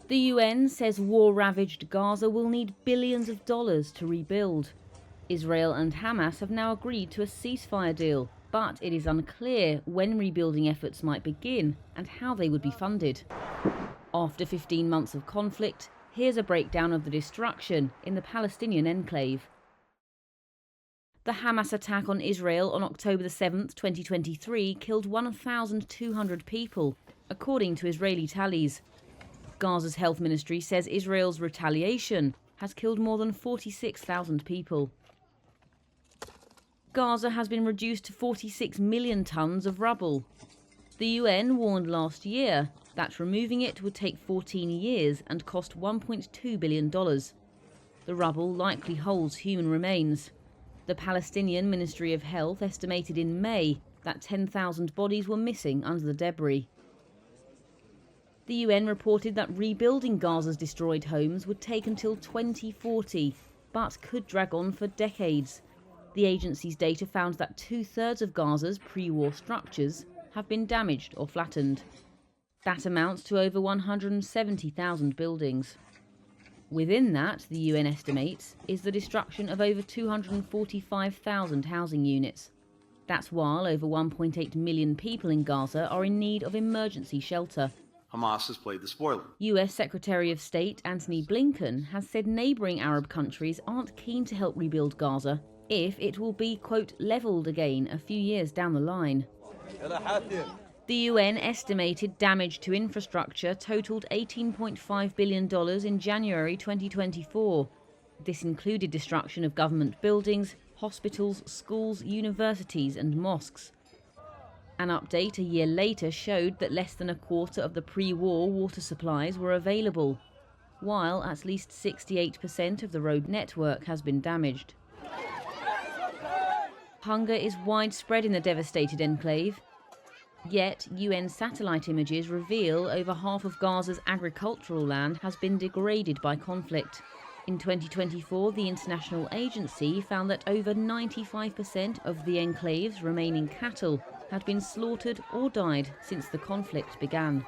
The UN says war-ravaged Gaza will need billions of dollars to rebuild. Israel and Hamas have now agreed to a ceasefire deal, but it is unclear when rebuilding efforts might begin and how they would be funded. After 15 months of conflict, here's a breakdown of the destruction in the Palestinian enclave. The Hamas attack on Israel on October 7, 2023 killed 1,200 people, according to Israeli tallies. Gaza's health ministry says Israel's retaliation has killed more than 46,000 people. Gaza has been reduced to 46 million tons of rubble. The UN warned last year that removing it would take 14 years and cost $1.2 billion. The rubble likely holds human remains. The Palestinian Ministry of Health estimated in May that 10,000 bodies were missing under the debris. The UN reported that rebuilding Gaza's destroyed homes would take until 2040, but could drag on for decades. The agency's data found that 2/3 of Gaza's pre-war structures have been damaged or flattened. That amounts to over 170,000 buildings. Within that, the UN estimates, is the destruction of over 245,000 housing units. That's while over 1.8 million people in Gaza are in need of emergency shelter. Hamas has played the spoiler. US Secretary of State Antony Blinken has said neighbouring Arab countries aren't keen to help rebuild Gaza if it will be, quote, levelled again a few years down the line. The UN estimated damage to infrastructure totaled $18.5 billion in January 2024. This included destruction of government buildings, hospitals, schools, universities and mosques. An update a year later showed that less than a quarter of the pre-war water supplies were available, while at least 68% of the road network has been damaged. Hunger is widespread in the devastated enclave. Yet, UN satellite images reveal over half of Gaza's agricultural land has been degraded by conflict. In 2024, the international agency found that over 95% of the enclave's remaining cattle had been slaughtered or died since the conflict began.